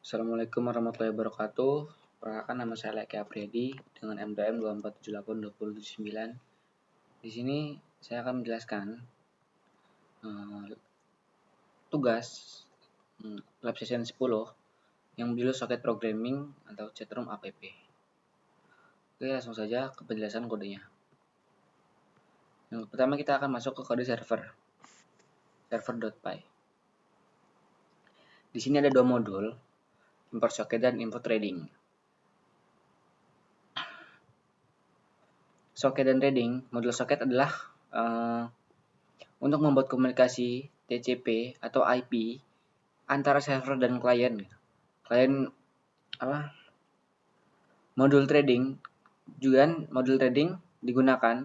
Assalamualaikum warahmatullahi wabarakatuh. Perkenalkan, nama saya Leki Apriyadi dengan MDM 24782079. Di sini saya akan menjelaskan tugas lab session 10 yang berjudul socket programming atau chatroom app. Oke, langsung saja ke penjelasan kodenya. Yang pertama kita akan masuk ke kode server.py. Di sini ada dua modul, import socket dan import threading. Socket dan threading, modul socket adalah untuk membuat komunikasi TCP atau IP antara server dan klien. Modul threading digunakan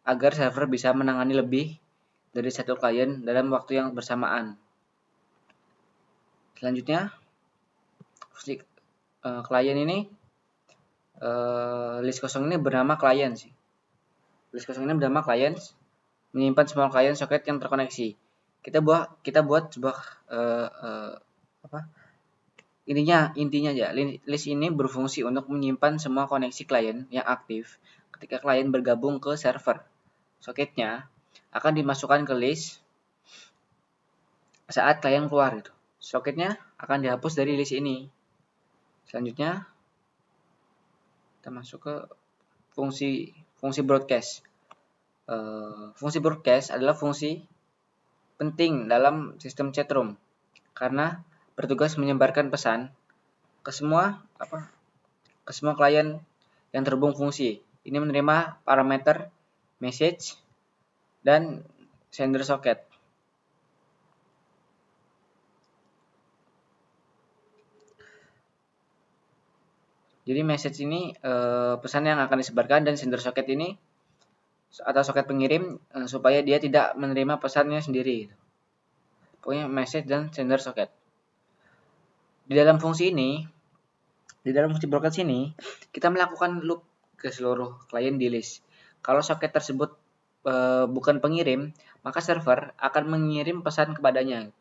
agar server bisa menangani lebih dari satu klien dalam waktu yang bersamaan. Selanjutnya, klien ini list kosong ini bernama klien sih. List kosong ini bernama klien, menyimpan semua klien soket yang terkoneksi. Kita buat sebuah intinya aja. List ini berfungsi untuk menyimpan semua koneksi klien yang aktif ketika klien bergabung ke server. Soketnya akan dimasukkan ke list saat klien keluar gitu. Soketnya akan dihapus dari list ini. Selanjutnya kita masuk ke fungsi broadcast. Fungsi broadcast adalah fungsi penting dalam sistem chatroom karena bertugas menyebarkan pesan ke semua klien yang terhubung fungsi. Ini menerima parameter message dan sender socket. Jadi message ini pesan yang akan disebarkan, dan sender socket ini atau soket pengirim supaya dia tidak menerima pesannya sendiri. Pokoknya message dan sender socket. Di dalam fungsi broadcast ini, kita melakukan loop ke seluruh klien di list. Kalau soket tersebut bukan pengirim, maka server akan mengirim pesan kepadanya.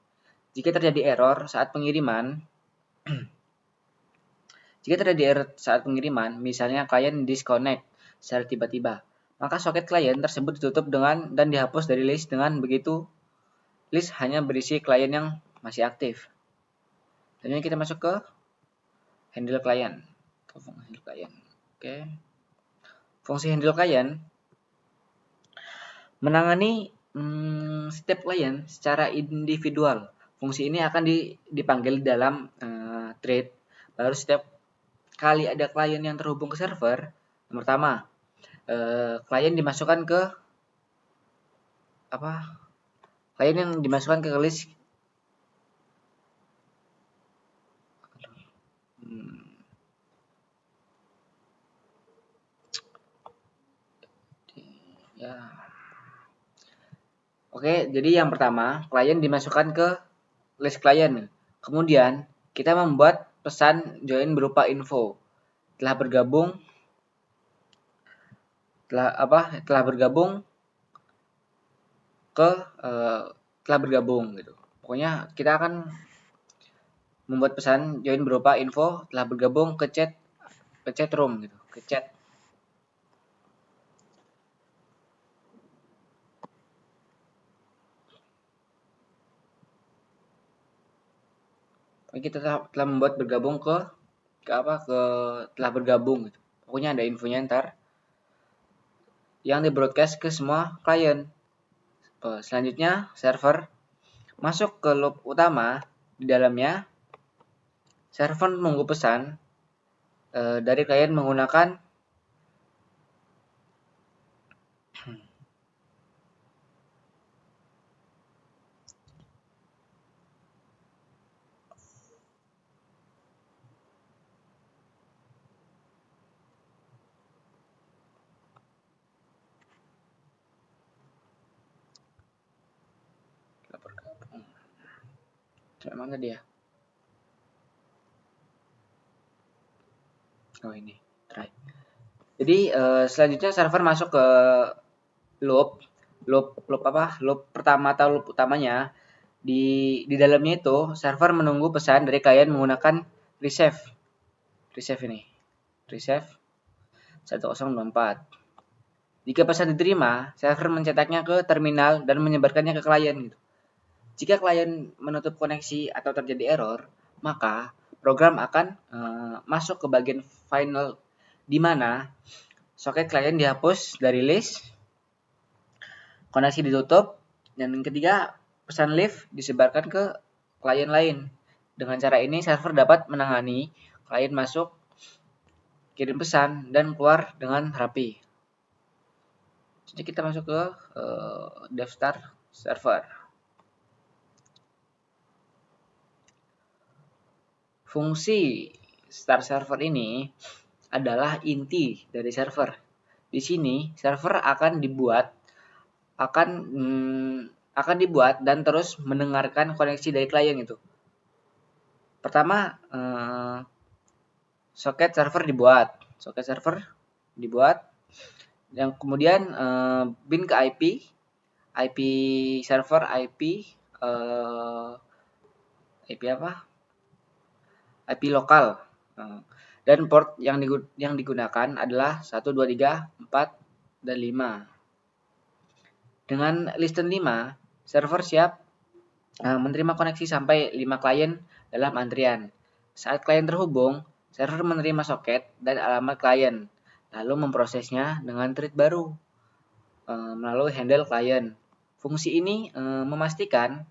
Jika terjadi error saat pengiriman, misalnya klien disconnect secara tiba-tiba, maka soket klien tersebut ditutup dan dihapus dari list. Dengan begitu, list hanya berisi klien yang masih aktif. Dan ini kita masuk ke handle klien. Oke. Fungsi handle klien menangani setiap klien secara individual. Fungsi ini akan dipanggil dalam thread. Baru setiap kali ada klien yang terhubung ke server, yang pertama, klien yang dimasukkan ke list Oke, jadi yang pertama, klien dimasukkan ke list klien. Kemudian, kita membuat pesan join berupa info. Telah bergabung gitu. Pokoknya kita akan membuat pesan join berupa info telah bergabung ke chat room gitu, ke chat. Kita telah membuat bergabung telah bergabung gitu. Pokoknya ada infonya ntar yang di broadcast ke semua klien. Selanjutnya server masuk ke loop utama. Di dalamnya server menunggu pesan dari klien menggunakan mana dia? Oh, ini. Try. Jadi selanjutnya server masuk ke loop pertama atau loop utamanya. Di dalamnya itu server menunggu pesan dari klien menggunakan receive ini, receive 1024. Jika pesan diterima, server mencetaknya ke terminal dan menyebarkannya ke klien gitu. Jika klien menutup koneksi atau terjadi error, maka program akan masuk ke bagian final di mana soket klien dihapus dari list, koneksi ditutup, dan yang ketiga pesan leave disebarkan ke klien lain. Dengan cara ini server dapat menangani klien masuk, kirim pesan, dan keluar dengan rapi. Jadi kita masuk ke daftar server. Fungsi start server ini adalah inti dari server. Di sini server akan dibuat dan terus mendengarkan koneksi dari klien itu. Pertama, soket server dibuat, yang kemudian bin ke IP server, IP lokal, dan port yang digunakan adalah 1, 2, 3, 4, dan 5. Dengan listen 5, server siap menerima koneksi sampai 5 klien dalam antrian. Saat klien terhubung, server menerima soket dan alamat klien, lalu memprosesnya dengan thread baru melalui handle klien. Fungsi ini memastikan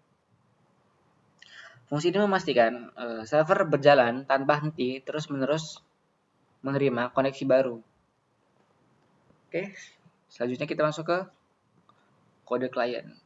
server berjalan tanpa henti terus-menerus menerima koneksi baru. Oke, selanjutnya kita masuk ke kode klien.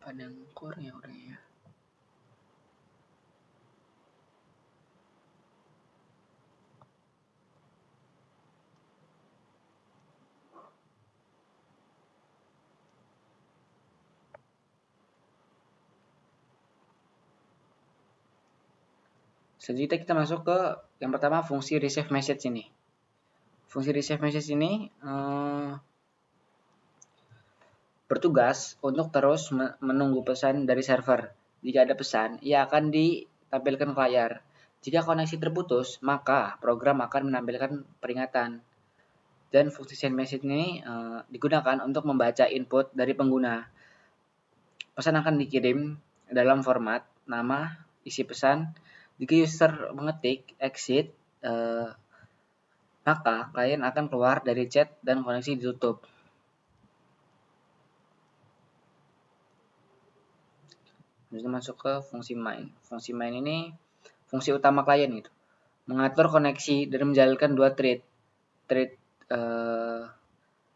Apa yang kurang ya orangnya? Selanjutnya kita masuk ke yang pertama, fungsi receive message ini. Fungsi receive message ini bertugas untuk terus menunggu pesan dari server. Jika ada pesan, ia akan ditampilkan ke layar. Jika koneksi terputus, maka program akan menampilkan peringatan. Dan fungsi send message ini digunakan untuk membaca input dari pengguna. Pesan akan dikirim dalam format nama, isi pesan. Jika user mengetik exit, maka klien akan keluar dari chat dan koneksi ditutup. Lalu masuk ke fungsi main. Fungsi main ini fungsi utama klien gitu. Mengatur koneksi dan menjalankan dua thread. Thread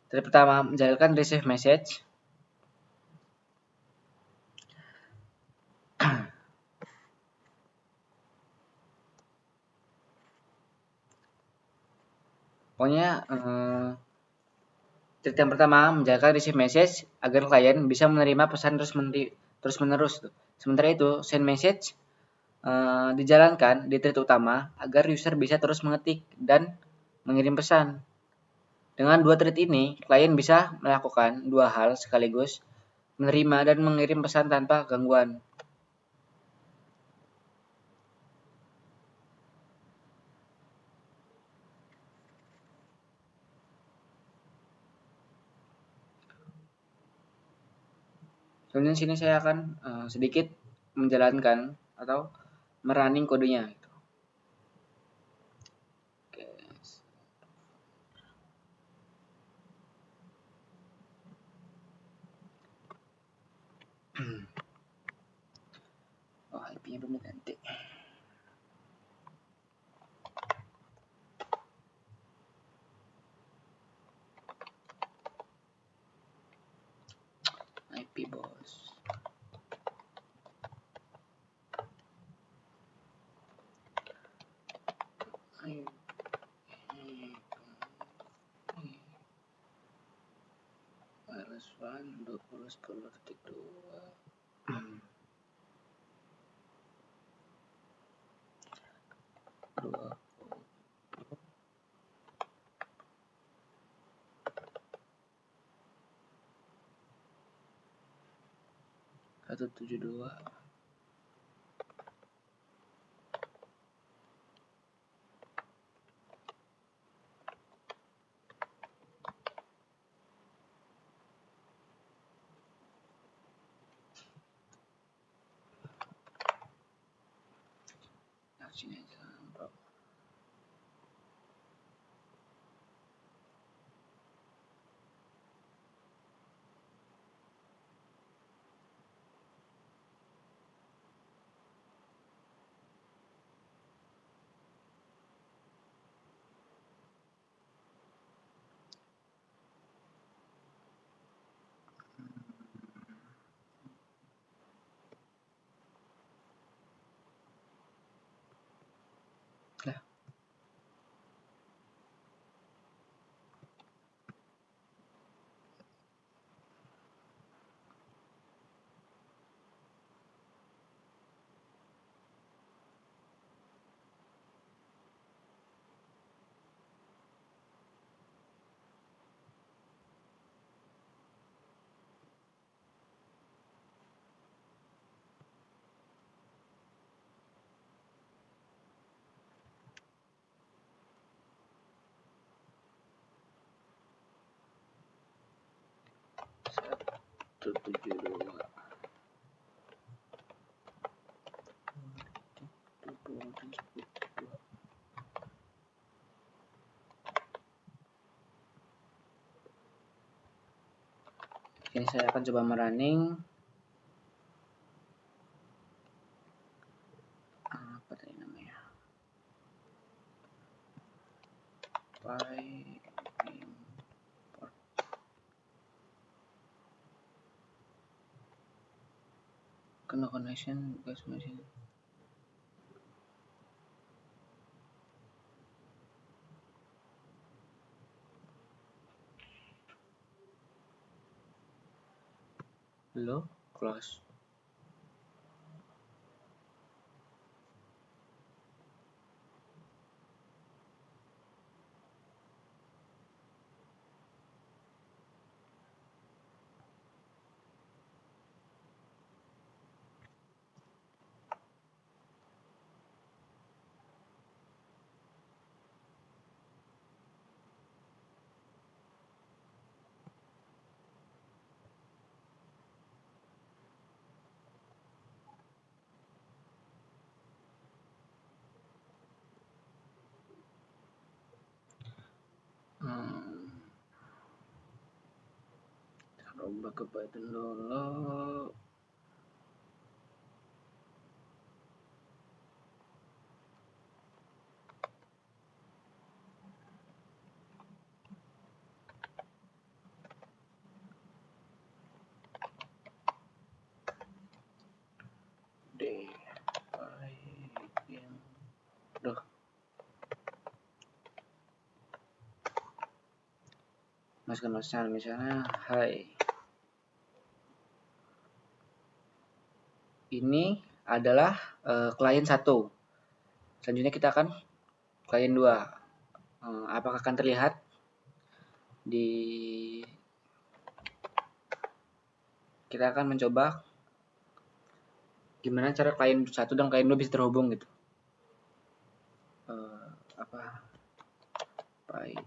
pertama menjalankan receive message. Pokoknya thread yang pertama menjalankan receive message agar klien bisa menerima pesan terus menerus. Sementara itu send message dijalankan di thread utama agar user bisa terus mengetik dan mengirim pesan. Dengan dua thread ini, klien bisa melakukan dua hal sekaligus, menerima dan mengirim pesan tanpa gangguan. Kemudian sini saya akan sedikit menjalankan atau merunning kodenya. Oke. Oh, IP-nya belum diganti. IP bos. 20.10.2 2 172. Sini aja. Lah. Satu tujuh dua. Ini saya akan coba merunning. Apa tadi namanya? Import. Kena connection, guys, machine. Hello, close. Coba ke Python dulu. Duh. Masukkan misalnya hi. Ini adalah klien 1. Selanjutnya kita akan klien 2. Apakah akan terlihat di kita akan mencoba gimana cara klien 1 dan klien 2 bisa terhubung gitu. Python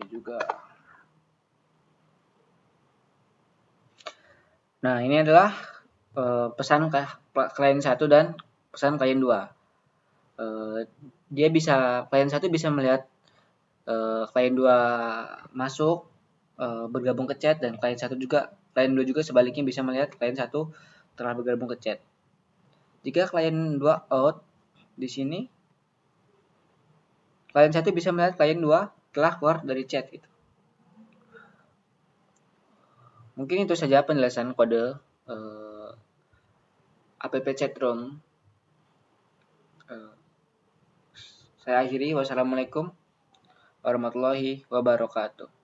juga. Nah, ini adalah pesan klien 1 dan pesan klien 2. Klien 1 bisa melihat klien 2 masuk bergabung ke chat, dan klien 2 juga sebaliknya bisa melihat klien 1 telah bergabung ke chat. Jika klien 2 out di sini, klien 1 bisa melihat klien 2 telah keluar dari chat gitu. Mungkin itu saja penjelasan kode app chatroom. Saya akhiri. Wassalamualaikum warahmatullahi wabarakatuh.